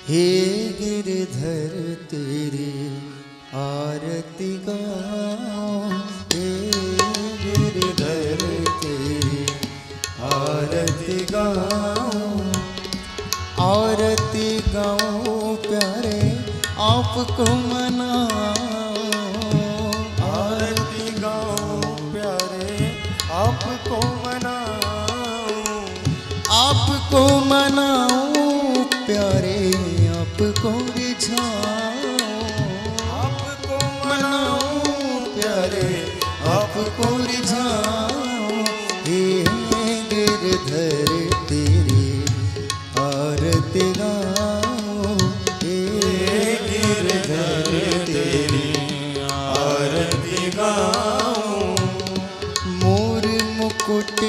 हे गिरधर तेरी आरती गाऊं, हे गिरधर तेरी आरती गाऊं, आरती गाऊं प्यारे आपको मनाऊं, आरती गाऊं प्यारे आपको मनाऊं, आपको मनाऊं प्यारे आपको रिझाऊं, आपको मनाऊं प्यारे आपको रिझाऊं, हे गिरधर तेरी आरती गाऊं, हे गिरधर तेरी आरती गाऊं, मोर मुकुट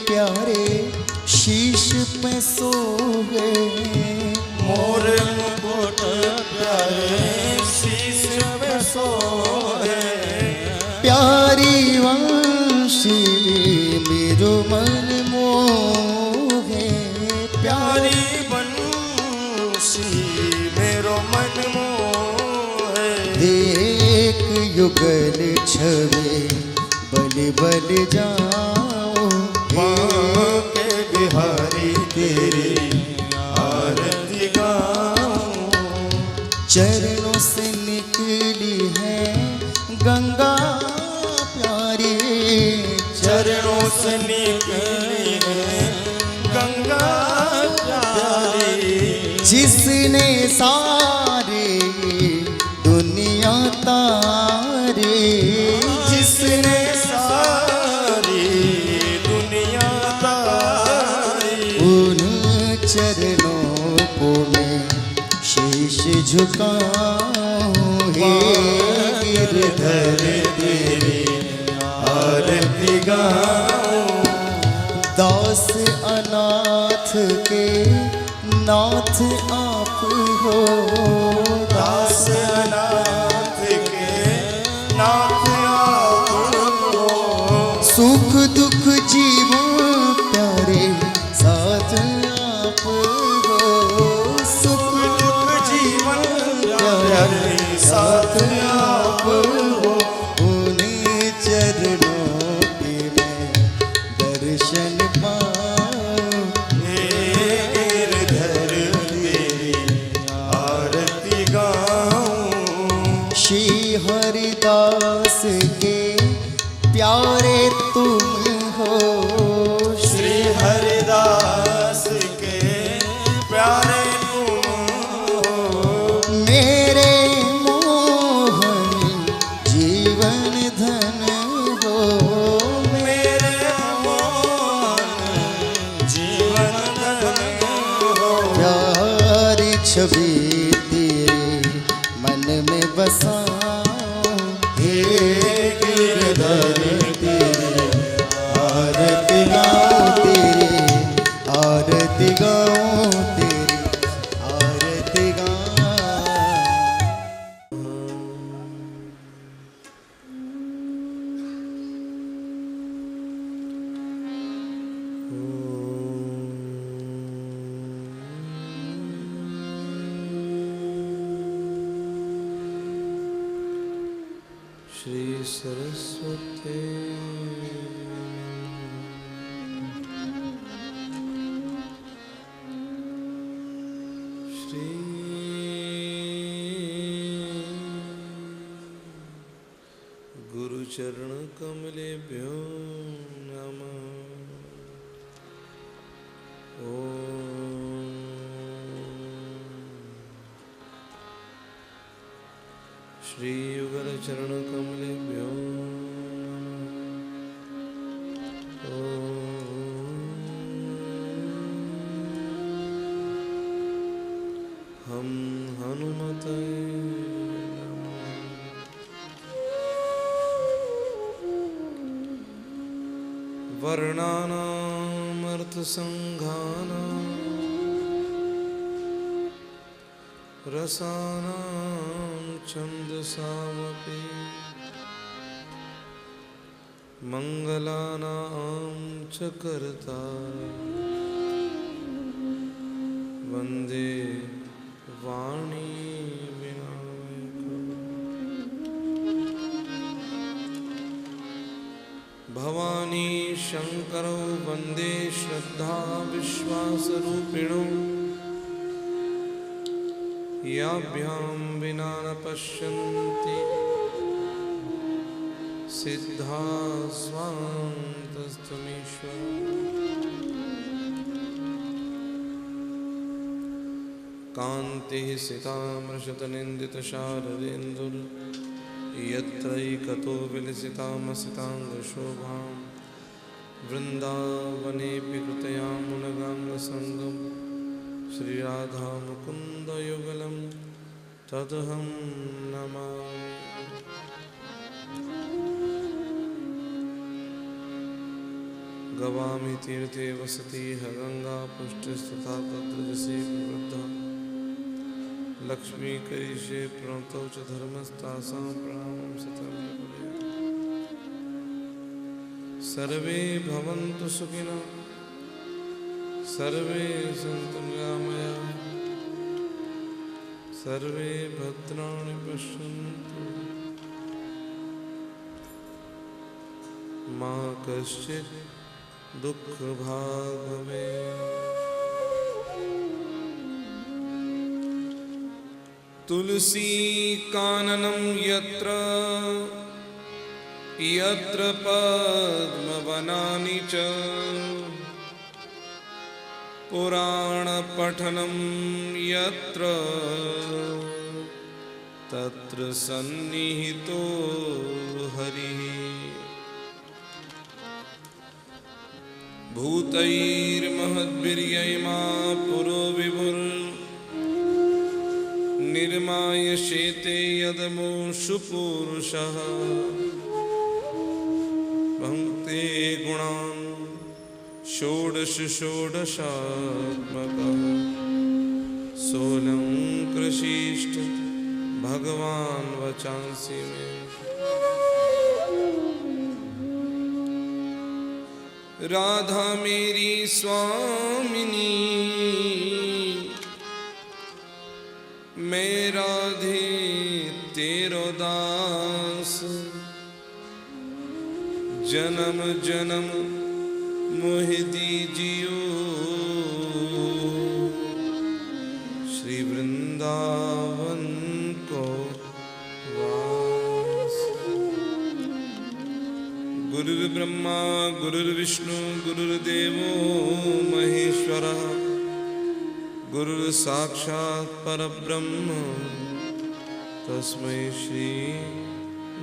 प्यारे शीश पे सोहे, मोर मुकुट प्यारे शीश पे सोहे, प्यारी वंशी मेरो मन मोहे, प्यारी वंशी मेरो मन मोहे, देख युगल छवि बल बल जाओ, के बिहारी तेरी आरती गाऊं, चरणों से निकली है गंगा प्यारी, चरणों से निकली है गंगा प्यारी, जिसने सारे दुनिया तारे, जिसने सारी दुनिया तारी, उन चरणों को मैं शीश झुकाऊं, हे गिरधर तेरी आरती गाऊं, दास अनाथ के नाथ आप हो, दास अनाथ के नाथ आप हो, सुख दुख जीवन प्यारे साथ आप हो, सुख दुख जीवन प्यारे साथ आप हो, उन्हीं चरणों के मैं दर्शन पाऊं, हे गिरधर तेरी आरती गाऊं, श्री हरिदास के प्यारे तुम हो, श्री हरिदास के प्यारे तुम हो, मेरे मोहन जीवन धन हो, मेरे मोहन जीवन धन हो, प्यारी छवि तेरे मन में बसाऊं, हे गिरधर तेरी आरती गाऊं, तेरी आरती गाऊं, तेरी आरती गाऊं। श्री सरस्वती श्री गुरुचरण कमलेभ्यो नमः। ओम श्री युगल चरण कमलेभ्यो नमः। हम हनुमते नमः। वर्णानामर्थसंघानां रसानां छन्दसामपि मंगलानां च कर्ता वन्दे वा शंकरौ वंदे श्रद्धा विश्वासरूपिणौ याभ्यां विना न पश्यन्ति सिद्धा स्वान्तस्तमीश्वर कान्तिः सितामृषतनिन्दितशारदेन्दुर् यत्रैकतो विलसितामसिताङ्गशोभां वृन्दावनेऽपि कृतयामुनगाङ्गसङ्गं श्रीराधामुकुन्दयुगलं तदहं नमामि। गवामि तीर्थे वसति गंगा पुष्टिस्तथा तद्रजसे प्रवृद्धा लक्ष्मी करिष्ये प्रणतौ च धर्मस्तासां प्रणामं सतं सर्वे भवन्तु सुखिनः सर्वे सन्तु निरामयाः सर्वे भद्राणि पश्यन्तु मा कश्चित् दुःखभाग् भवेत्। तुलसी काननं यत्र यत्र पद्मवनानि च पुराणपठनं यत्र तत्र सन्निहितो हरिः। भूतैर्महद्भिर्यैमा पुरो विभुर् निर्माय शेते यदमुषु पुरुषः भुङ्क्ते गुणान् षोडश षोडशात्मकः सोऽलं कृषिष्ट भगवान् वचांसि मे। राधा मेरी स्वामिनी मैं राधे तेरो दास जन्म जन्म मोहि दीजियो श्री वृंदावन को वास। गुरुर्ब्रह्मा गुरुर्विष्णु गुरुर्देवो महेश्वरः गुरुर् साक्षात् परब्रह्म तस्मै श्री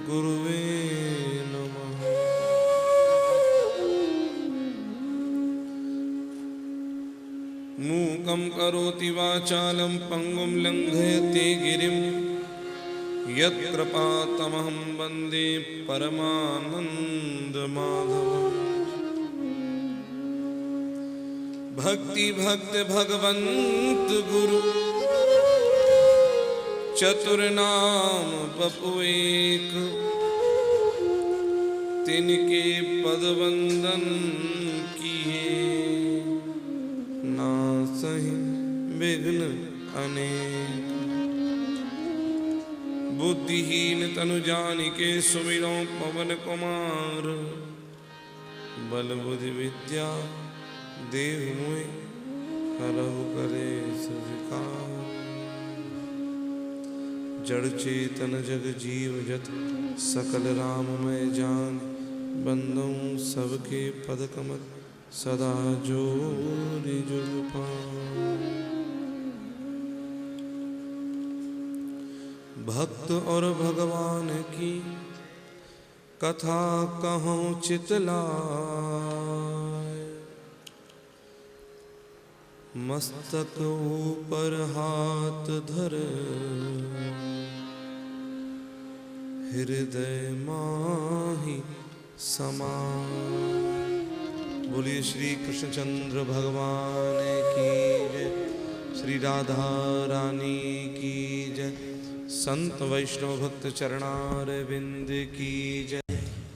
गुरुवे नमः। मूकं करोति वाचालं पंगुं लंघयते गिरिं यत्कृपातमहं वन्दे परमानन्दमाधवम्। भक्ति भक्त भगवंत गुरु चतुर्नाम बपु एक तिनके पद वंदन किए नासहि विघ्न अनेक। बुद्धिहीन तनु जानिके सुमिरो पवन कुमार बल बुद्धि विद्या देव मुहि हरहु कलेश विकार। जड़ चेतन जग जीव जत सकल राममय जान बंदों सबके पद कमल सदा जोरि जुग पान। भक्त और भगवान की कथा कहूँ चितलाय मस्तक ऊपर हाथ धर हृदय माहि समान। बोलिए श्री कृष्णचंद्र भगवान की जय, श्री राधा रानी की जय, संत वैष्णव भक्त चरणारविंद की जय,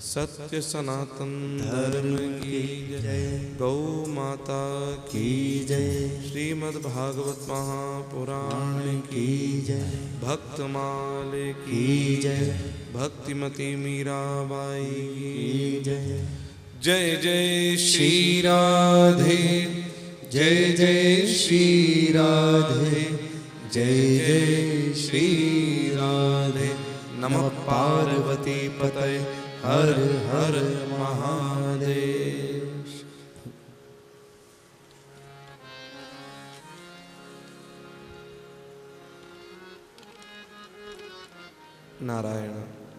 सत्य सनातन धर्म की जय, गौ माता की जय, श्रीमद् भागवत महापुराण की जय, भक्तमाल की जय, भक्तिमती मीराबाई की जय। जय जय श्री राधे, जय जय श्री राधे, जय जय श्री राधे। नमः पार्वती पतये, हर हर महादेव। नारायण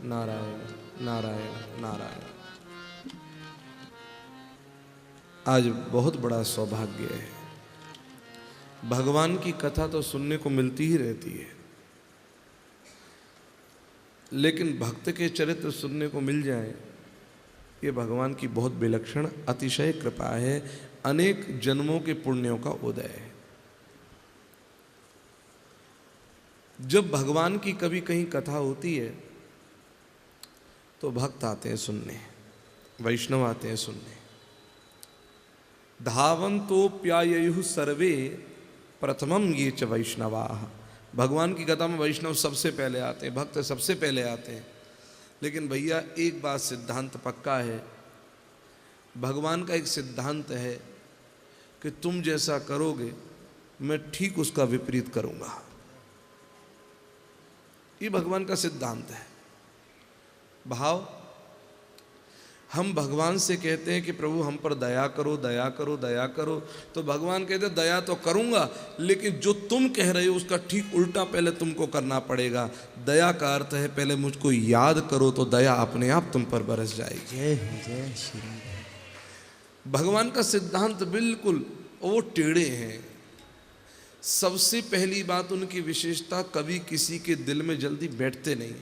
नारायण नारायण नारायण। आज बहुत बड़ा सौभाग्य है। भगवान की कथा तो सुनने को मिलती ही रहती है, लेकिन भक्त के चरित्र सुनने को मिल जाए, ये भगवान की बहुत विलक्षण अतिशय कृपा है, अनेक जन्मों के पुण्यों का उदय है। जब भगवान की कभी कहीं कथा होती है तो भक्त आते हैं सुनने, वैष्णव आते हैं सुनने। धावन्तोऽप्याययुः सर्वे प्रथमं ये च वैष्णवाः। भगवान की कथा में वैष्णव सबसे पहले आते हैं, भक्त सबसे पहले आते हैं। लेकिन भैया एक बात सिद्धांत पक्का है, भगवान का एक सिद्धांत है कि तुम जैसा करोगे मैं ठीक उसका विपरीत करूंगा। ये भगवान का सिद्धांत है। भाव, हम भगवान से कहते हैं कि प्रभु हम पर दया करो दया करो दया करो, तो भगवान कहते दया तो करूंगा, लेकिन जो तुम कह रहे हो उसका ठीक उल्टा पहले तुमको करना पड़ेगा। दया का अर्थ है पहले मुझको याद करो तो दया अपने आप तुम पर बरस जाएगी। जय जय श्री। भगवान का सिद्धांत बिल्कुल वो टेढ़े हैं। सबसे पहली बात उनकी विशेषता, कभी किसी के दिल में जल्दी बैठते नहीं,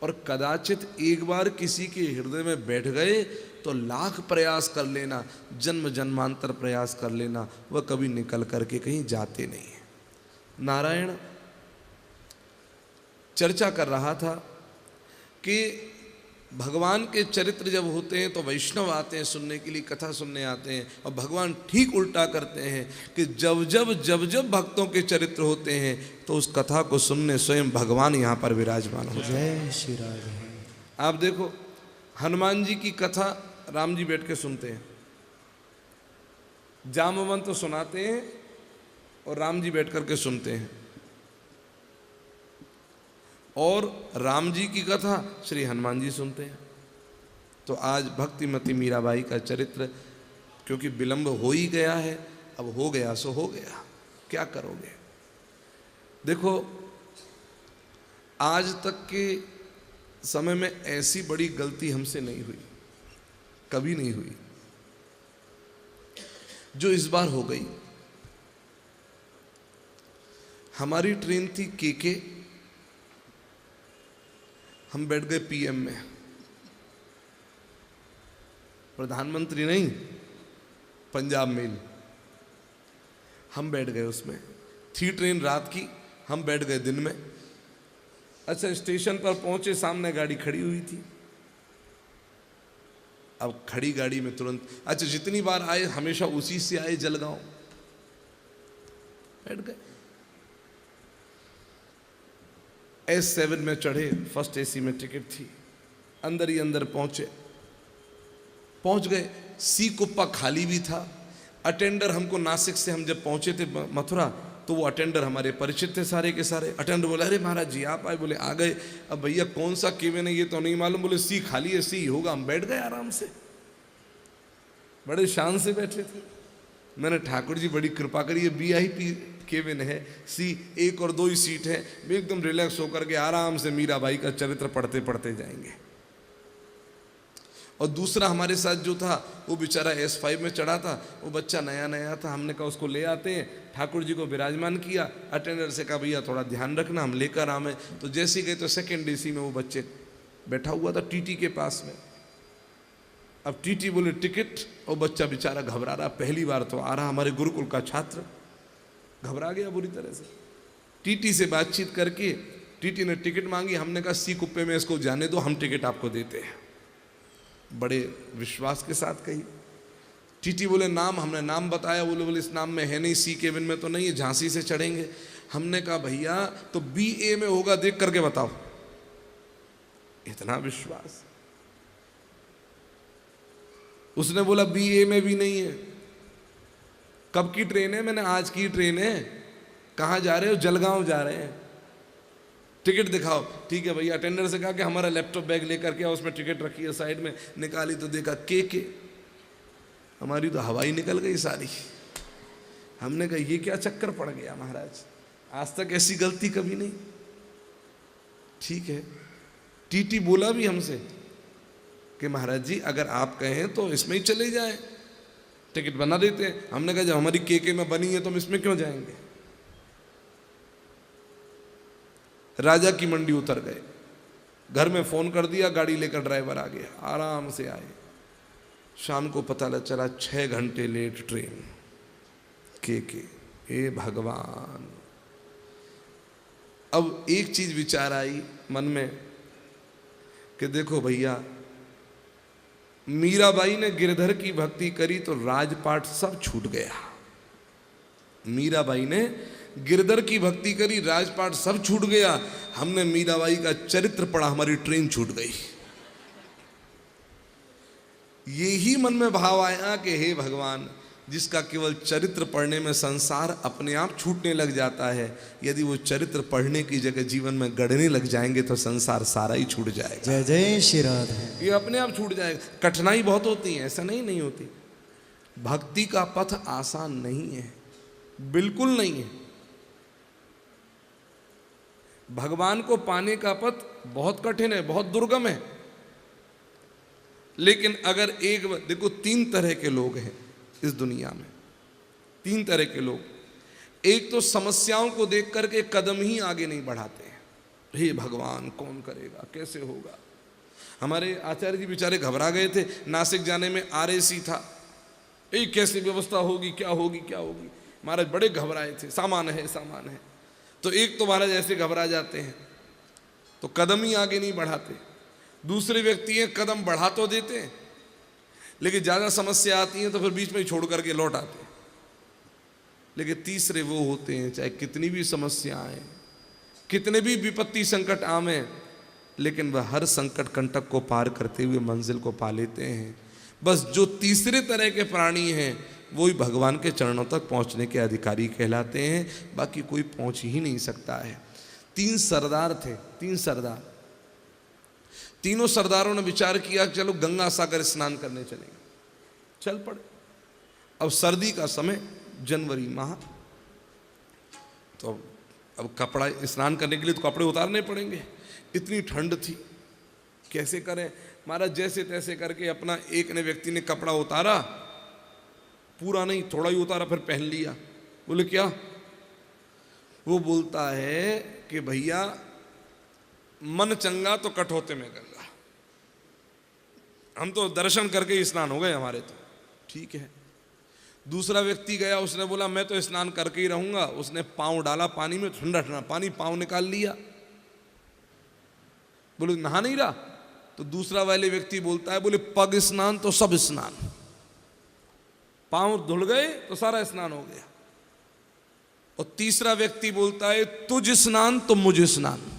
और कदाचित एक बार किसी के हृदय में बैठ गए तो लाख प्रयास कर लेना, जन्म जन्मांतर प्रयास कर लेना, वह कभी निकल करके कहीं जाते नहीं है। नारायण चर्चा कर रहा था कि भगवान के चरित्र जब होते हैं तो वैष्णव आते हैं सुनने के लिए, कथा सुनने आते हैं, और भगवान ठीक उल्टा करते हैं कि जब भक्तों के चरित्र होते हैं तो उस कथा को सुनने स्वयं भगवान यहाँ पर विराजमान हो जाए। जय श्री राधे। आप देखो, हनुमान जी की कथा राम जी बैठ के सुनते हैं, जामवंत तो सुनाते हैं और राम जी बैठ करके सुनते हैं, और राम जी की कथा श्री हनुमान जी सुनते हैं। तो आज भक्तिमती मीराबाई का चरित्र, क्योंकि विलंब हो ही गया है, अब हो गया सो हो गया, क्या करोगे। देखो, आज तक के समय में ऐसी बड़ी गलती हमसे नहीं हुई, कभी नहीं हुई, जो इस बार हो गई। हमारी ट्रेन थी केके, हम बैठ गए पीएम में, प्रधानमंत्री नहीं, पंजाब मेल। हम बैठ गए उसमें, थी ट्रेन रात की, हम बैठ गए दिन में। अच्छा, स्टेशन पर पहुंचे, सामने गाड़ी खड़ी हुई थी। अब खड़ी गाड़ी में तुरंत, अच्छा जितनी बार आए हमेशा उसी से आए, जलगांव बैठ गए। S7 में चढ़े, फर्स्ट एसी में टिकट थी, अंदर ही अंदर पहुंच गए। सी कुप्पा खाली भी था। अटेंडर हमको, नासिक से हम जब पहुंचे थे मथुरा, तो वो अटेंडर हमारे परिचित थे सारे के सारे। अटेंडर बोले अरे महाराज जी आप आए, बोले आ गए। अब भैया कौन सा केबिन है ये तो नहीं मालूम, बोले सी खाली है, सी होगा। हम बैठ गए आराम से, बड़े शान से बैठे थे। मैंने ठाकुर जी बड़ी कृपा करी, VIP केबिन है, सी 1 और 2 ही सीट है, एकदम रिलैक्स होकर के आराम से मीराबाई का चरित्र पढ़ते पढ़ते जाएंगे। और दूसरा हमारे साथ जो था वो बेचारा S5 में चढ़ा था, वो बच्चा नया नया था। हमने कहा उसको ले आते हैं, ठाकुर जी को विराजमान किया। अटेंडर से कहा भैया थोड़ा ध्यान रखना, हम लेकर आए। तो जैसे गए तो सेकेंड AC में वो बच्चे बैठा हुआ था TT के पास में। अब TT बोले टिकट, और बच्चा बेचारा घबरा रहा, पहली बार तो आ रहा, हमारे गुरुकुल का छात्र घबरा गया बुरी तरह से। TT से बातचीत करके TT ने टिकट मांगी, हमने कहा सी कुप्पे में इसको जाने दो, हम टिकट आपको देते हैं। बड़े विश्वास के साथ कही। TT बोले नाम, हमने नाम बताया, बोले इस नाम में है नहीं, सी केबिन में तो नहीं है, झांसी से चढ़ेंगे। हमने कहा भैया तो BA में होगा, देख करके बताओ। इतना विश्वास। उसने बोला BA में भी नहीं है। कब की ट्रेन है? मैंने आज की ट्रेन है। कहाँ जा रहे हो? जलगांव जा रहे हैं। टिकट दिखाओ। ठीक है भैया। अटेंडर से कहा कि हमारा लैपटॉप बैग लेकर के आओ, उसमें टिकट रखी है साइड में। निकाली तो देखा के हमारी तो हवाई निकल गई सारी। हमने कहा ये क्या चक्कर पड़ गया महाराज, आज तक ऐसी गलती कभी नहीं। ठीक है। टीटी बोला भी हमसे कि महाराज जी अगर आप कहें तो इसमें ही चले जाएं, टिकट बना देते हैं। हमने कहा जब हमारी के में बनी है तो हम इसमें क्यों जाएंगे। राजा की मंडी उतर गए, घर में फोन कर दिया, गाड़ी लेकर ड्राइवर आ गया, आराम से आए। शाम को पता चला 6 घंटे लेट ट्रेन के। हे भगवान। अब एक चीज विचार आई मन में कि देखो भैया, मीराबाई ने गिरधर की भक्ति करी तो राजपाट सब छूट गया। मीराबाई ने गिरधर की भक्ति करी, राजपाट सब छूट गया। हमने मीराबाई का चरित्र पढ़ा, हमारी ट्रेन छूट गई। यही मन में भाव आया कि हे भगवान, जिसका केवल चरित्र पढ़ने में संसार अपने आप छूटने लग जाता है, यदि वो चरित्र पढ़ने की जगह जीवन में गढ़ने लग जाएंगे तो संसार सारा ही छूट जाएगा। जय जय श्री राधे। ये अपने आप छूट जाएगा। कठिनाई बहुत होती है, ऐसा नहीं होती। भक्ति का पथ आसान नहीं है, बिल्कुल नहीं है। भगवान को पाने का पथ बहुत कठिन है, बहुत दुर्गम है। लेकिन अगर एक देखो, 3 तरह के लोग हैं इस दुनिया में, 3 तरह के लोग। एक तो समस्याओं को देख करके कदम ही आगे नहीं बढ़ाते हैं। हे भगवान कौन करेगा, कैसे होगा। हमारे आचार्य जी बेचारे घबरा गए थे, नासिक जाने में RAC था, कैसे व्यवस्था होगी, क्या होगी क्या होगी। महाराज बड़े घबराए थे, सामान है सामान है। तो एक तो महाराज ऐसे घबरा जाते हैं तो कदम ही आगे नहीं बढ़ाते। दूसरे व्यक्ति हैं, कदम बढ़ा तो देते हैं लेकिन ज़्यादा समस्या आती है तो फिर बीच में ही छोड़ करके लौट आते हैं। लेकिन तीसरे वो होते हैं, चाहे कितनी भी समस्या आए, कितने भी विपत्ति संकट आवे, लेकिन वह हर संकट कंटक को पार करते हुए मंजिल को पा लेते हैं। बस जो तीसरे तरह के प्राणी हैं वो ही भगवान के चरणों तक पहुंचने के अधिकारी कहलाते हैं, बाकी कोई पहुंच ही नहीं सकता है। 3 सरदार थे, 3 सरदार। तीनों सरदारों ने विचार किया चलो गंगा सागर स्नान करने चलेंगे। चल पड़े। अब सर्दी का समय, जनवरी माह, तो अब कपड़ा स्नान करने के लिए तो कपड़े उतारने पड़ेंगे। इतनी ठंड थी, कैसे करें। महाराज जैसे तैसे करके अपना एक ने व्यक्ति ने कपड़ा उतारा, पूरा नहीं थोड़ा ही उतारा, फिर पहन लिया। बोले क्या? वो बोलता है कि भैया मन चंगा तो कठौते में गंगा, हम तो दर्शन करके ही स्नान हो गए हमारे तो। ठीक है। दूसरा व्यक्ति गया, उसने बोला मैं तो स्नान करके ही रहूंगा। उसने पांव डाला पानी में, ठंडा ठंडा पानी, पांव निकाल लिया। बोले नहा नहीं रहा। तो दूसरा वाले व्यक्ति बोलता है, बोले पग स्नान तो सब स्नान, पांव धुल गए तो सारा स्नान हो गया। और तीसरा व्यक्ति बोलता है तुझ स्नान तो मुझे स्नान।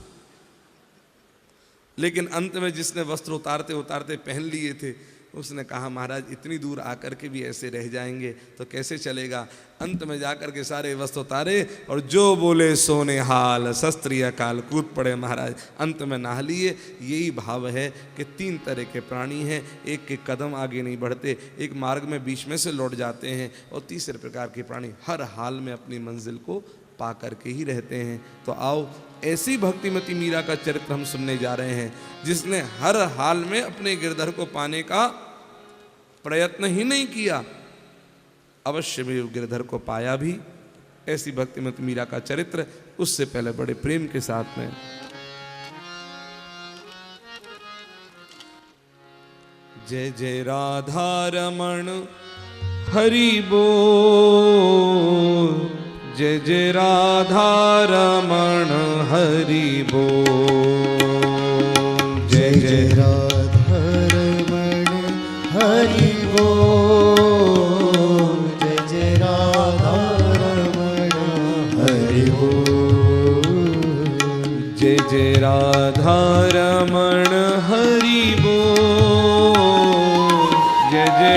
लेकिन अंत में जिसने वस्त्र उतारते उतारते पहन लिए थे, उसने कहा महाराज इतनी दूर आकर के भी ऐसे रह जाएंगे तो कैसे चलेगा। अंत में जाकर के सारे वस्त्र उतारे और जो बोले सोने हाल, शस्त्रीय काल, कूद पड़े महाराज, अंत में नहा लिए। यही भाव है कि 3 तरह के प्राणी हैं, एक के कदम आगे नहीं बढ़ते, एक मार्ग में बीच में से लौट जाते हैं, और तीसरे प्रकार के प्राणी हर हाल में अपनी मंजिल को पा करके ही रहते हैं। तो आओ ऐसी भक्तिमती मीरा का चरित्र हम सुनने जा रहे हैं, जिसने हर हाल में अपने गिरधर को पाने का प्रयत्न ही नहीं किया, अवश्य में गिरधर को पाया भी। ऐसी भक्तिमती मीरा का चरित्र उससे पहले बड़े प्रेम के साथ में जय जय राधा रमण हरि बोल, जय जय राधा रमण हरि बोल, जय जय राधा रमण हरि बोल, जय जय राधा रमण हरि बोल, जय जय राधा रमण हरि बोल, जय जय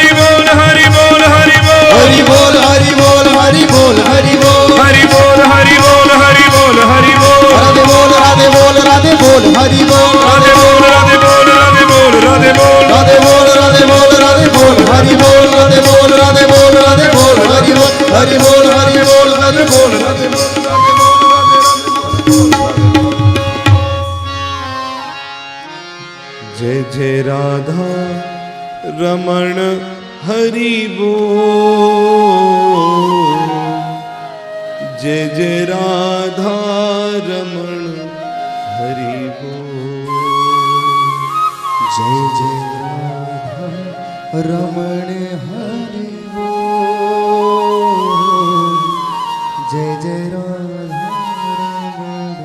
जय राधा रमण हरि बोल, जय जय राधा रमण हरि बोल, जय जय राधा रमण हरि बोल, जय जय राधा रमण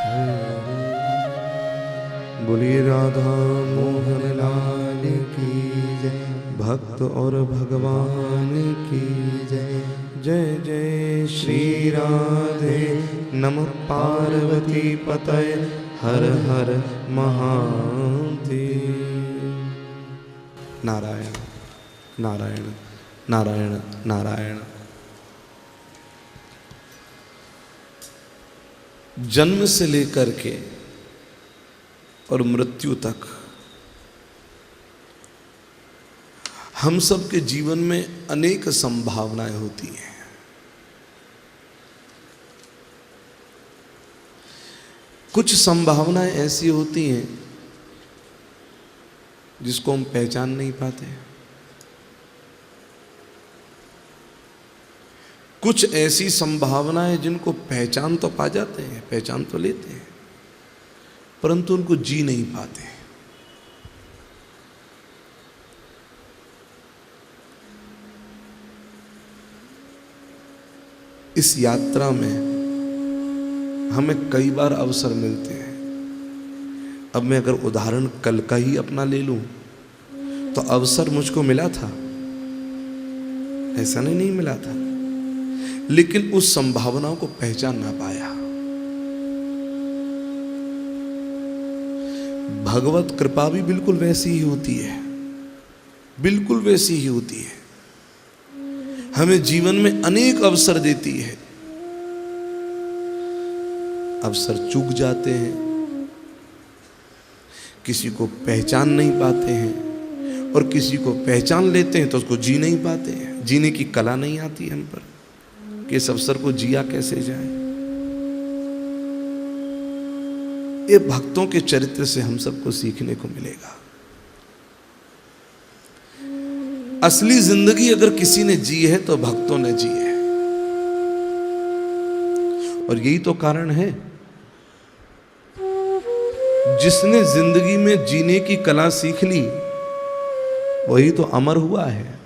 हरि बोल। बोलिए राधा मोहन लाल की जय, भक्त और भगवान की जय। जय जय श्री राधे नमः पार्वती पतये हर हर महादेव। नारायण नारायण नारायण नारायण। जन्म से लेकर के और मृत्यु तक हम सब के जीवन में अनेक संभावनाएं होती हैं। कुछ संभावनाएं ऐसी होती हैं जिसको हम पहचान नहीं पाते, कुछ ऐसी संभावनाएं जिनको पहचान तो पा जाते हैं, पहचान तो लेते हैं, परंतु उनको जी नहीं पाते। इस यात्रा में हमें कई बार अवसर मिलते हैं। अब मैं अगर उदाहरण कल का ही अपना ले लूं तो अवसर मुझको मिला था, ऐसा नहीं मिला था, लेकिन उस संभावनाओं को पहचान ना पाया। भगवत कृपा भी बिल्कुल वैसी ही होती है, बिल्कुल वैसी ही होती है। हमें जीवन में अनेक अवसर देती है, अवसर चूक जाते हैं, किसी को पहचान नहीं पाते हैं, और किसी को पहचान लेते हैं तो उसको जी नहीं पाते हैं। जीने की कला नहीं आती हम पर कि इस अवसर को जिया कैसे जाए। ये भक्तों के चरित्र से हम सबको सीखने को मिलेगा। असली जिंदगी अगर किसी ने जी है तो भक्तों ने जी है, और यही तो कारण है जिसने जिंदगी में जीने की कला सीख ली वही तो अमर हुआ है।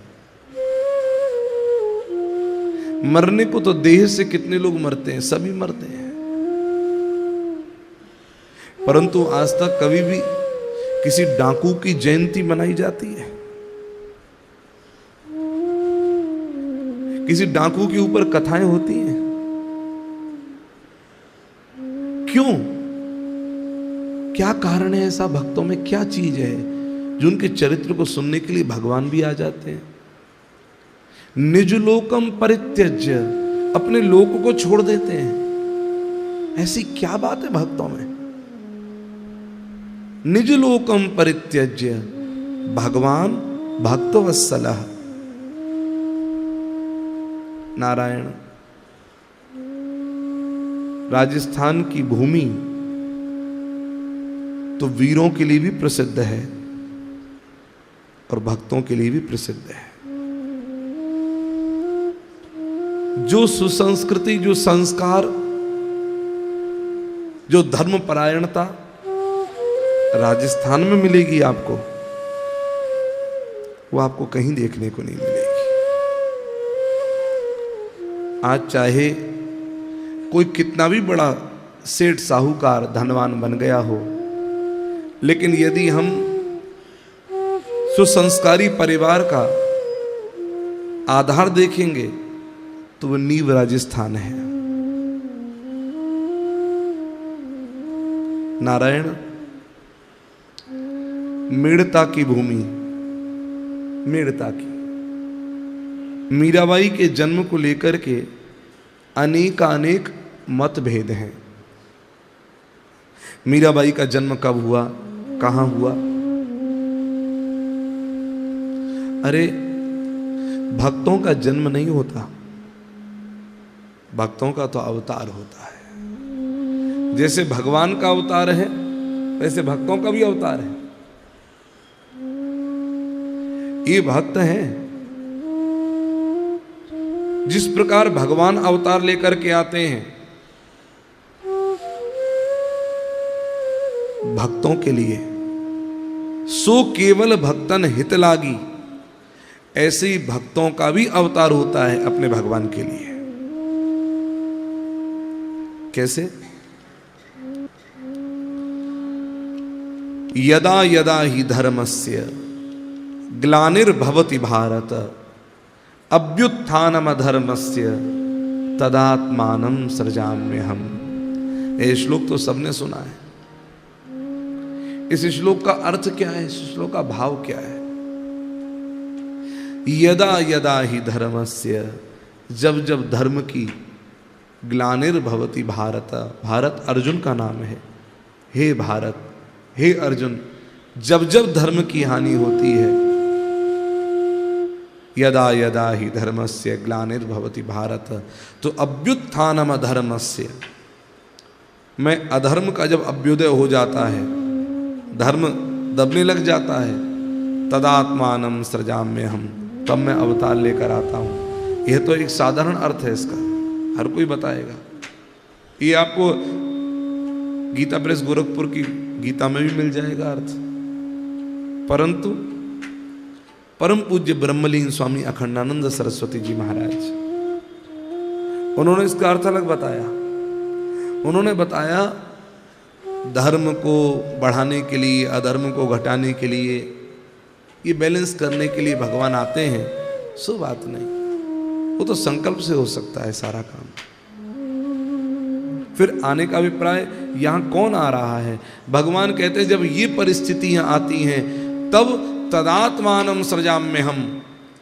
मरने को तो देह से कितने लोग मरते हैं, सभी मरते हैं, परंतु आज तक कभी भी किसी डाकू की जयंती मनाई जाती है? किसी डाकू के ऊपर कथाएं होती हैं? क्यों? क्या कारण है ऐसा? भक्तों में क्या चीज है जो उनके चरित्र को सुनने के लिए भगवान भी आ जाते हैं? निज लोकम परित्यज्य, अपने लोक को छोड़ देते हैं। ऐसी क्या बात है भक्तों में? निज लोकम परित्यज्य, भगवान भक्तवत्सलः। नारायण। राजस्थान की भूमि तो वीरों के लिए भी प्रसिद्ध है और भक्तों के लिए भी प्रसिद्ध है। जो सुसंस्कृति, जो संस्कार, जो धर्मपरायणता राजस्थान में मिलेगी आपको, वो आपको कहीं देखने को नहीं मिलेगी। आज चाहे कोई कितना भी बड़ा सेठ, साहूकार, धनवान बन गया हो, लेकिन यदि हम सुसंस्कारी परिवार का आधार देखेंगे तो वो नींव राजस्थान है। नारायण। मेड़ता की भूमि, मेड़ता की। मीराबाई के जन्म को लेकर के अनेक मतभेद हैं। मीराबाई का जन्म कब हुआ, कहां हुआ? अरे भक्तों का जन्म नहीं होता, भक्तों का तो अवतार होता है। जैसे भगवान का अवतार है वैसे भक्तों का भी अवतार है। ये भक्त हैं। जिस प्रकार भगवान अवतार लेकर के आते हैं भक्तों के लिए, सो केवल भक्तन हित लागी, ऐसे ही भक्तों का भी अवतार होता है अपने भगवान के लिए। कैसे? यदा यदा ही धर्मस्य ग्लानिर्भवति भारत अभ्युत्थानम अधर्मस्य तदात्मानं सृजाम्यहम्। ये श्लोक तो सबने सुना है। इस श्लोक का अर्थ क्या है? इस श्लोक का भाव क्या है? यदा यदा ही धर्मस्य, जब जब धर्म की ग्लानिर्भवति भारत, भारत अर्जुन का नाम है। हे भारत, हे अर्जुन, जब जब धर्म की हानि होती है, यदा यदा ही धर्मस्य ग्लानिर्भवति भारत, तो अभ्युत्थानम अधर्मस्य, मैं अधर्म का जब अभ्युदय हो जाता है, धर्म दबने लग जाता है, तदात्मानं सृजाम्यहम्, तब मैं अवतार लेकर आता हूं। यह तो एक साधारण अर्थ है इसका, हर कोई बताएगा। ये आपको गीता प्रेस गोरखपुर की गीता में भी मिल जाएगा अर्थ। परंतु परम पूज्य ब्रह्मलीन स्वामी अखंडानंद सरस्वती जी महाराज, उन्होंने इसका अर्थ अलग बताया। उन्होंने बताया धर्म को बढ़ाने के लिए, अधर्म को घटाने के लिए, ये बैलेंस करने के लिए भगवान आते हैं, सो बात नहीं, वो तो संकल्प से हो सकता है सारा काम। फिर आने का अभिप्राय यहां कौन आ रहा है? भगवान कहते हैं जब ये परिस्थितियां आती हैं तब तदात्मानं सृजाम्यहम्,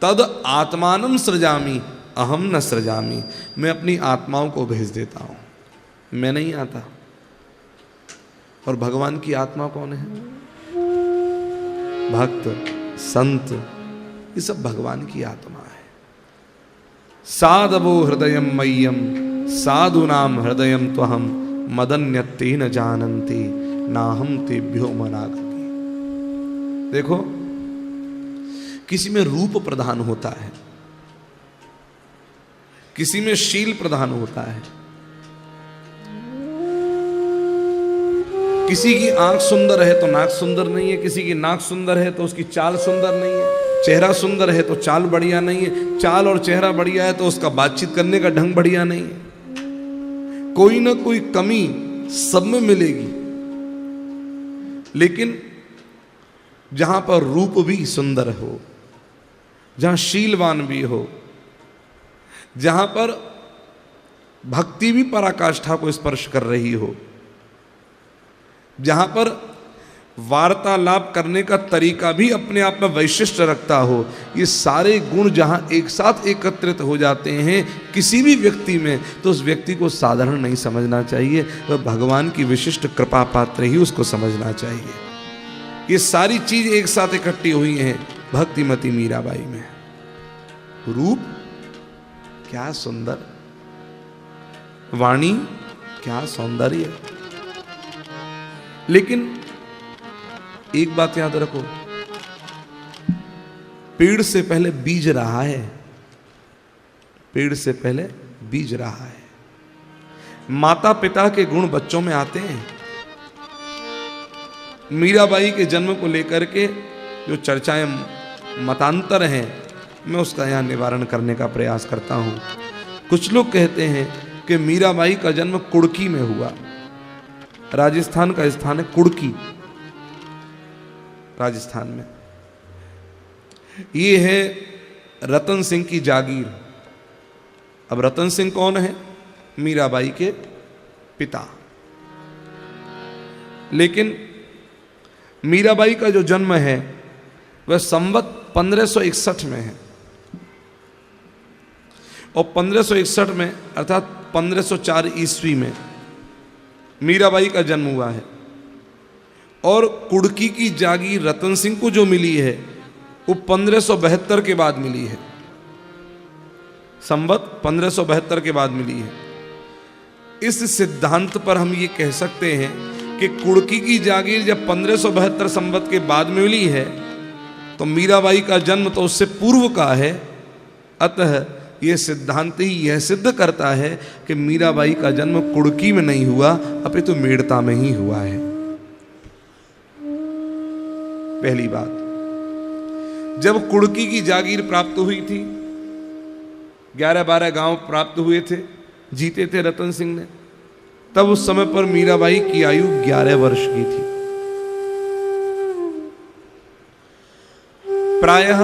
तद आत्मानं सृजामि अहम न सृजामि, मैं अपनी आत्माओं को भेज देता हूं, मैं नहीं आता। और भगवान की आत्मा कौन है? भक्त, संत, ये सब भगवान की आत्मा है। साधवो हृदयम मह्यम साधुनाम हृदयम त्वहम मदन्यते न जानन्ति नाहम तेभ्यो मनागति। देखो, किसी में रूप प्रधान होता है, किसी में शील प्रधान होता है, किसी की आंख सुंदर है तो नाक सुंदर नहीं है, किसी की नाक सुंदर है तो उसकी चाल सुंदर नहीं है, चेहरा सुंदर है तो चाल बढ़िया नहीं है, चाल और चेहरा बढ़िया है तो उसका बातचीत करने का ढंग बढ़िया नहीं है। कोई ना कोई कमी सब में मिलेगी, लेकिन जहां पर रूप भी सुंदर हो, जहां शीलवान भी हो, जहां पर भक्ति भी पराकाष्ठा को स्पर्श कर रही हो, जहां पर वार्तालाप करने का तरीका भी अपने आप में वैशिष्ट रखता हो, ये सारे गुण जहां एक साथ एकत्रित हो जाते हैं किसी भी व्यक्ति में, तो उस व्यक्ति को साधारण नहीं समझना चाहिए, वह भगवान की विशिष्ट कृपा पात्र ही उसको समझना चाहिए। ये सारी चीज एक साथ इकट्ठी हुई हैं भक्तिमती मीराबाई में। रूप क्या सुंदर, वाणी क्या सौंदर्य, लेकिन एक बात याद रखो, पेड़ से पहले बीज रहा है, पेड़ से पहले बीज रहा है। माता पिता के गुण बच्चों में आते हैं। मीराबाई के जन्म को लेकर के जो चर्चाएं, मतांतर हैं, मैं उसका यहां निवारण करने का प्रयास करता हूं। कुछ लोग कहते हैं कि मीराबाई का जन्म कुड़की में हुआ। राजस्थान का स्थान है कुड़की, राजस्थान में। ये है रतन सिंह की जागीर। अब रतन सिंह कौन है? मीराबाई के पिता। लेकिन मीराबाई का जो जन्म है वह संवत 1561 में है, और 1561 में अर्थात 1504 ईस्वी में मीराबाई का जन्म हुआ है। और कुड़की की जागीर रतन सिंह को जो मिली है वो 1572 के बाद मिली है, संवत 1572 के बाद मिली है। इस सिद्धांत पर हम ये कह सकते हैं कि कुड़की की जागीर जब 1572 संवत के बाद में मिली है तो मीराबाई का जन्म तो उससे पूर्व का है, अतः ये सिद्धांत ही यह सिद्ध करता है कि मीराबाई का जन्म कुड़की में नहीं हुआ, अपितु मेड़ता में ही हुआ है। पहली बात, जब कुड़की की जागीर प्राप्त हुई थी, 11-12 गांव प्राप्त हुए थे, जीते थे रतन सिंह ने, तब उस समय पर मीराबाई की आयु 11 वर्ष की थी। प्रायः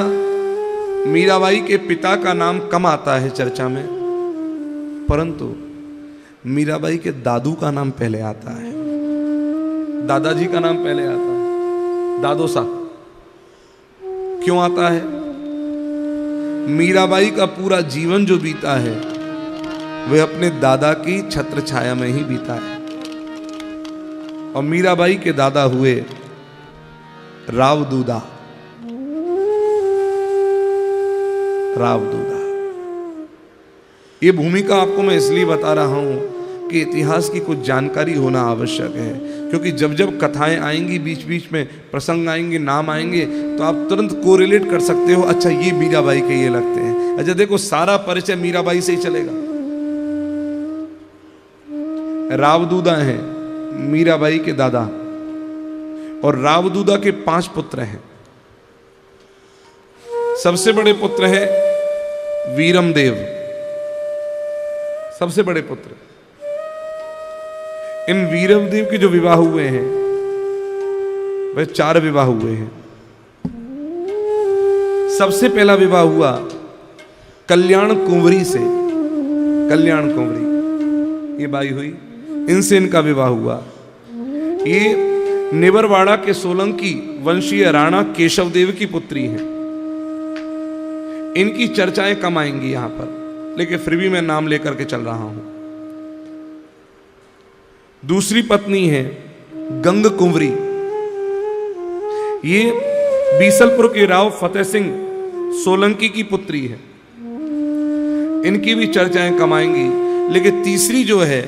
मीराबाई के पिता का नाम कम आता है चर्चा में, परंतु मीराबाई के दादू का नाम पहले आता है, दादाजी का नाम पहले आता है, दादोसा। क्यों आता है? मीराबाई का पूरा जीवन जो बीता है वह अपने दादा की छत्र छाया में ही बीता है। और मीराबाई के दादा हुए रावदूदा। रावदूदा, ये भूमिका आपको मैं इसलिए बता रहा हूं कि इतिहास की कुछ जानकारी होना आवश्यक है, क्योंकि जब जब कथाएं आएंगी, बीच बीच में प्रसंग आएंगे, नाम आएंगे, तो आप तुरंत कोरिलेट कर सकते हो, अच्छा ये मीराबाई के ये लगते हैं। अच्छा देखो, सारा परिचय मीराबाई से ही चलेगा। रावदूदा हैं मीराबाई के दादा, और रावदूदा के 5 पुत्र हैं। सबसे बड़े पुत्र हैं वीरमदेव, सबसे बड़े पुत्र। इन वीरमदेव के जो विवाह हुए हैं वह 4 विवाह हुए हैं। सबसे पहला विवाह हुआ कल्याण कुंवरी से, कल्याण कुंवरी ये बाई हुई, इनसे इनका विवाह हुआ। ये निबरवाड़ा के सोलंकी वंशीय राणा केशवदेव की पुत्री है। इनकी चर्चाएं कम आएंगी यहां पर, लेकिन फिर भी मैं नाम लेकर के चल रहा हूं। दूसरी पत्नी है गंग कुंवरी। ये बीसलपुर के राव फतेह सिंह सोलंकी की पुत्री है। इनकी भी चर्चाएं कम आएंगी, लेकिन तीसरी जो है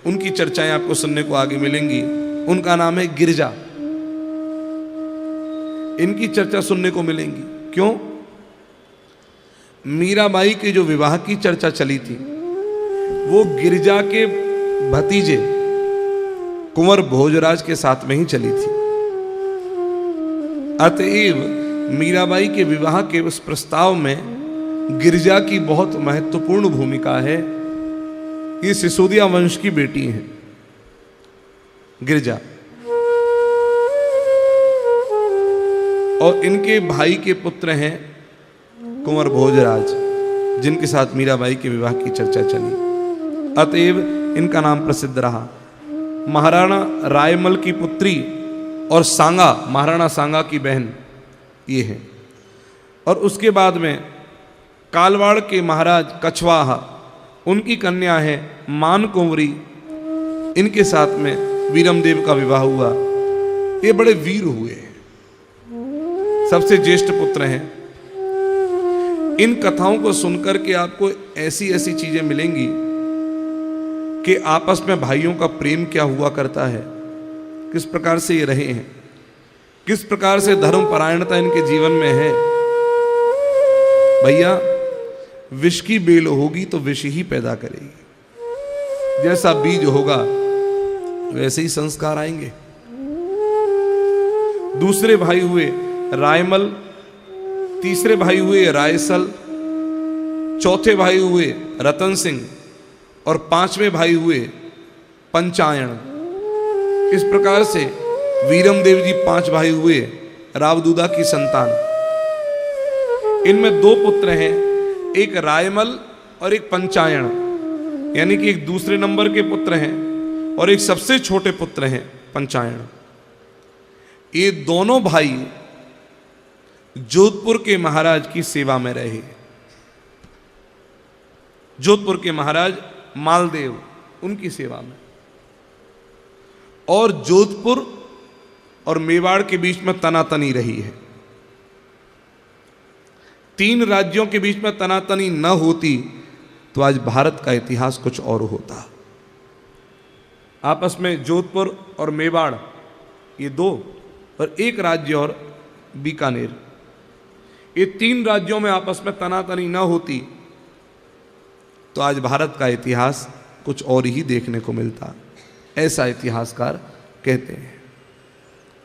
उनकी चर्चाएं आपको सुनने को आगे मिलेंगी। उनका नाम है गिरजा। इनकी चर्चा सुनने को मिलेंगी। क्यों? मीराबाई के जो विवाह की चर्चा चली थी वो गिरजा के भतीजे कुंवर भोजराज के साथ में ही चली थी। अतएव मीराबाई के विवाह के उस प्रस्ताव में गिरजा की बहुत महत्वपूर्ण भूमिका है। ये सिसोदिया वंश की बेटी हैं गिरजा, और इनके भाई के पुत्र हैं कुंवर भोजराज, जिनके साथ मीराबाई के विवाह की चर्चा चली। अतएव इनका नाम प्रसिद्ध रहा। महाराणा रायमल की पुत्री और सांगा, महाराणा सांगा की बहन ये है। और उसके बाद में कालवाड़ के महाराज कछवाहा, उनकी कन्या है मान कुंवरी। इनके साथ में वीरमदेव का विवाह हुआ। ये बड़े वीर हुए, सबसे ज्येष्ठ पुत्र हैं। इन कथाओं को सुनकर के आपको ऐसी ऐसी चीजें मिलेंगी कि आपस में भाइयों का प्रेम क्या हुआ करता है, किस प्रकार से ये रहे हैं, किस प्रकार से धर्म परायणता इनके जीवन में है। भैया, विष की बेल होगी तो विष ही पैदा करेगी। जैसा बीज होगा वैसे ही संस्कार आएंगे। दूसरे भाई हुए रायमल, तीसरे भाई हुए रायसल, चौथे भाई हुए रतन सिंह, और 5वें भाई हुए पंचायन। इस प्रकार से वीरमदेव जी 5 भाई हुए, रावदूदा की संतान। इनमें 2 पुत्र हैं, एक रायमल और एक पंचायन, यानी कि एक दूसरे नंबर के पुत्र हैं और एक सबसे छोटे पुत्र हैं पंचायन। ये दोनों भाई जोधपुर के महाराज की सेवा में रहे। जोधपुर के महाराज मालदेव, उनकी सेवा में। और जोधपुर और मेवाड़ के बीच में तनातनी रही है। 3 राज्यों के बीच में तनातनी न होती तो आज भारत का इतिहास कुछ और होता। आपस में जोधपुर और मेवाड़ ये 2, और एक राज्य और बीकानेर, ये 3 राज्यों में आपस में तनातनी ना होती तो आज भारत का इतिहास कुछ और ही देखने को मिलता, ऐसा इतिहासकार कहते हैं।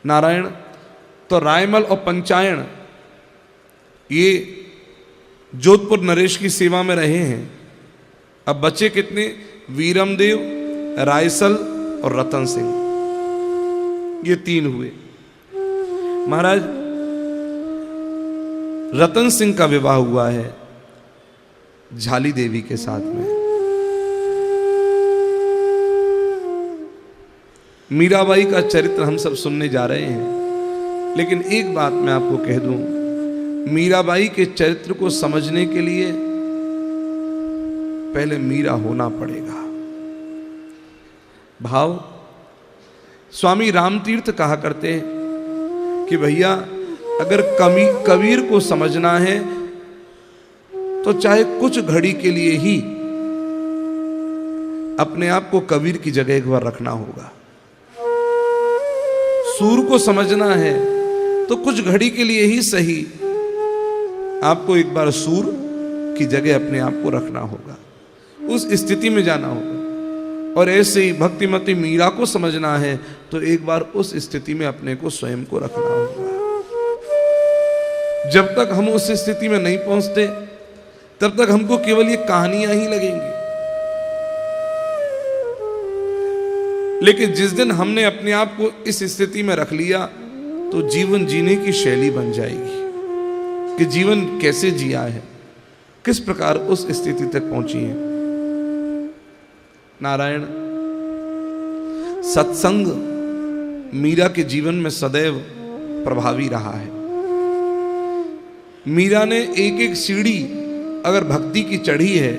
नारायण तो रायमल और पंचायण ये जोधपुर नरेश की सेवा में रहे हैं। अब बचे कितने? वीरमदेव, रायसल और रतन सिंह, ये 3 हुए। महाराज रतन सिंह का विवाह हुआ है झाली देवी के साथ में। मीराबाई का चरित्र हम सब सुनने जा रहे हैं, लेकिन एक बात मैं आपको कह दूं, मीराबाई के चरित्र को समझने के लिए पहले मीरा होना पड़ेगा। भाव स्वामी रामतीर्थ कहा करते हैं कि भैया अगर कबीर को समझना है तो चाहे कुछ घड़ी के लिए ही अपने आप को कबीर की जगह एक बार रखना होगा। सूर को समझना है तो कुछ घड़ी के लिए ही सही आपको एक बार सूर की जगह अपने आप को रखना होगा, उस स्थिति में जाना होगा। और ऐसे ही भक्तिमती मीरा को समझना है तो एक बार उस स्थिति में अपने को स्वयं को रखना होगा। जब तक हम उस स्थिति में नहीं पहुंचते तब तक हमको केवल ये कहानियां ही लगेंगी। लेकिन जिस दिन हमने अपने आप को इस स्थिति में रख लिया तो जीवन जीने की शैली बन जाएगी कि जीवन कैसे जिया है, किस प्रकार उस स्थिति तक पहुंची है। नारायण सत्संग मीरा के जीवन में सदैव प्रभावी रहा है। मीरा ने एक एक सीढ़ी अगर भक्ति की चढ़ी है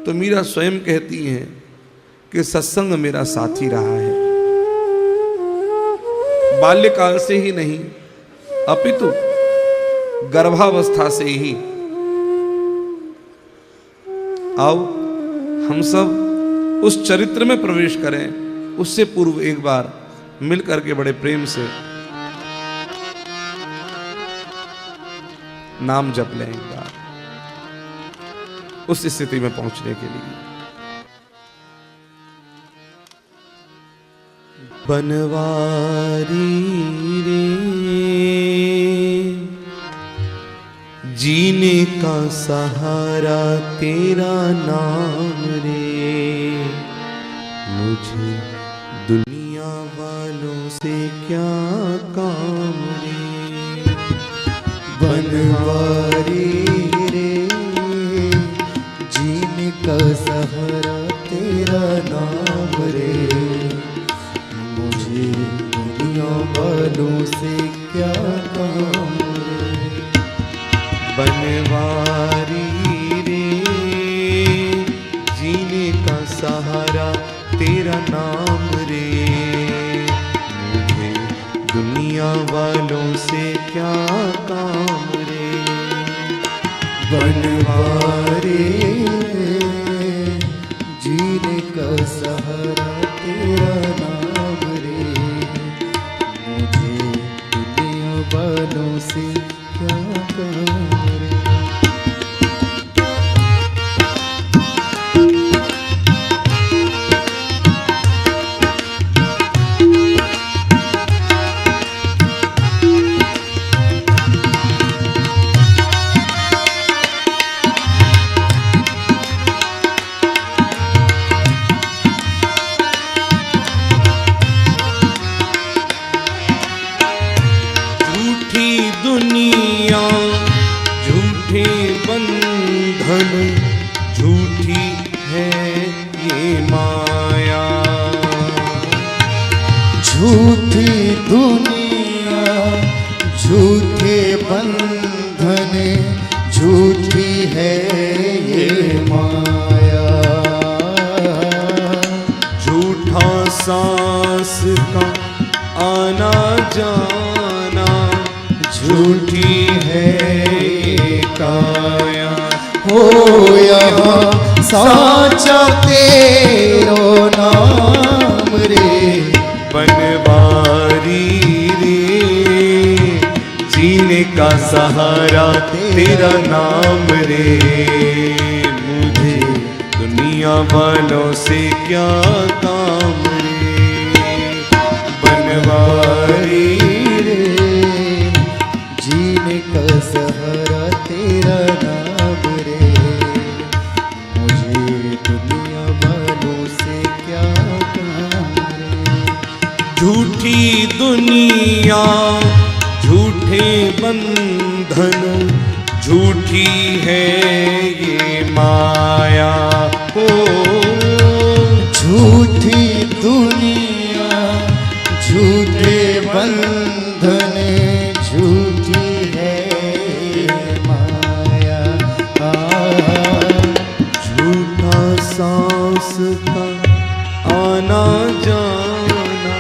तो मीरा स्वयं कहती हैं कि सत्संग मेरा साथी रहा है। बाल्यकाल से ही नहीं अपितु गर्भावस्था से ही। आओ हम सब उस चरित्र में प्रवेश करें। उससे पूर्व एक बार मिल करके बड़े प्रेम से नाम जप लें, एक बार उस स्थिति में पहुंचने के लिए। बनवारी रे जीने का सहारा तेरा नाम रे, मुझे दुनिया वालों से क्या काम रे। बनवारी रे जीने का सहारा तेरा नाम रे, मुझे दुनिया वालों से क्या काम रे। बनवारी रे जीने का सहारा तेरा नाम रे, मुझे दुनिया वालों से क्या काम रे। बनवारी जीने का सहारा तेरा नाम रे, मुझे दुनिया वालों से क्या काम रे। झूठी है ये माया, झूठी दुनिया झूठे बंधन, झूठी है ये माया। झूठा सांस का आना जाना, झूठी है ये काया। हो यहाँ साचा तेरो नाम रे। बनवारी रे जीने का सहारा तेरा नाम रे। मुझे दुनिया वालों से क्या काम रे। बनवारी रे जीने का सहारा तेरा नाम रे। मुझे दुनिया वालों से क्या काम रे। झूठी दुनिया झूठे बंधन, झूठी है ये माया हो। झूठी दुनिया झूठे बंधन, झूठी है माया। झूठा सांस का आना जाना,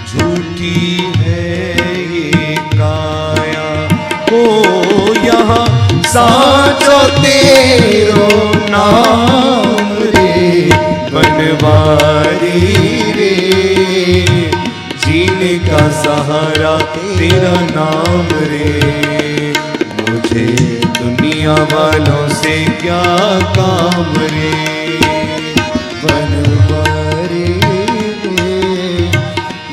झूठी है ये काया हो। यहाँ साचो तेरो नाम रे। बनवारी रे जीने का सहारा तेरा नाम रे। मुझे दुनिया वालों से क्या काम रे। बनवारी रे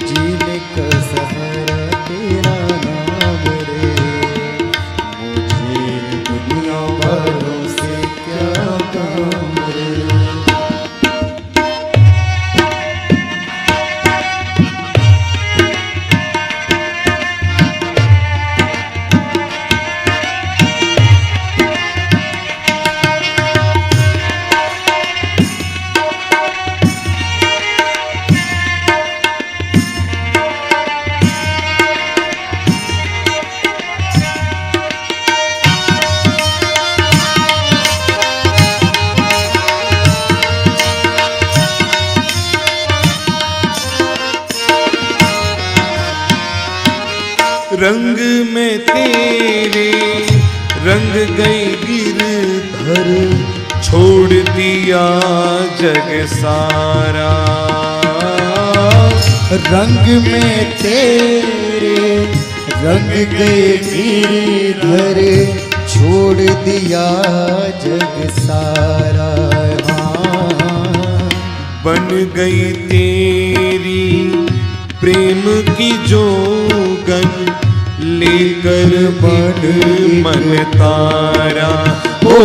जीने का सहारा तेरा नाम रे। मुझे दुनिया वालों से क्या काम रे। रंग में तेरे रंग गई गिरधर, छोड़ दिया जग सारा। रंग में तेरे रंग गए गिरधर, छोड़ दिया जग सारा। बन गई तेरी प्रेम की जोगन, लेकर बन मन तारा। ओ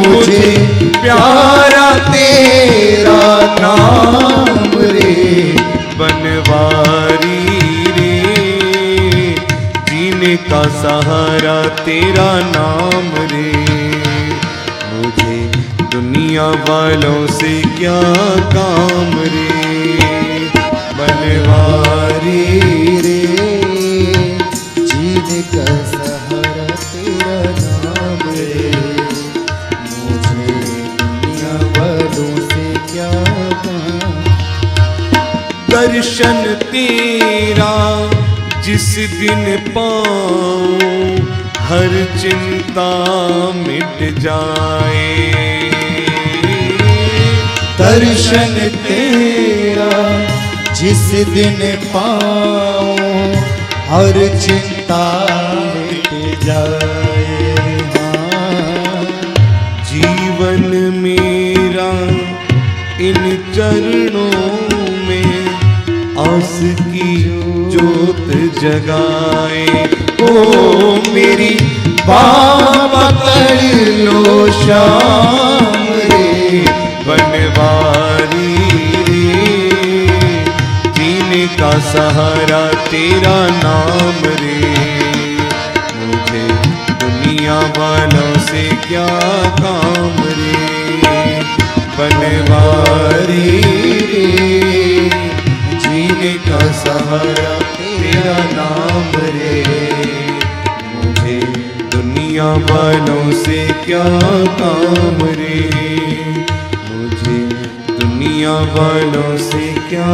मुझे प्यारा तेरा नाम रे। बनवारी रे जीने का सहारा तेरा नाम रे। मुझे दुनिया वालों से क्या काम रे। बनवारी रे जीने का सहारा तेरा नाम रे। मुझे दुनिया वालों से क्या काम। दर्शन तेरा जिस दिन पाऊं, हर चिंता मिट जाए। दर्शन तेरा जिस दिन पाऊं, हर चिंता मिट जाए। जीवन मेरा इन चरणों में आस की जोत जगाए। ओ मेरी बाह पकड़ लो श्याम रे। बनवारी रे जीने का सहारा तेरा नाम रे। मुझे दुनिया वालों से क्या काम रे। बनवारी रे जीने का सहारा तेरा नाम रे। मुझे दुनिया वालों से क्या काम रे। मुझे दुनिया वालों से क्या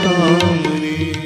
काम रे।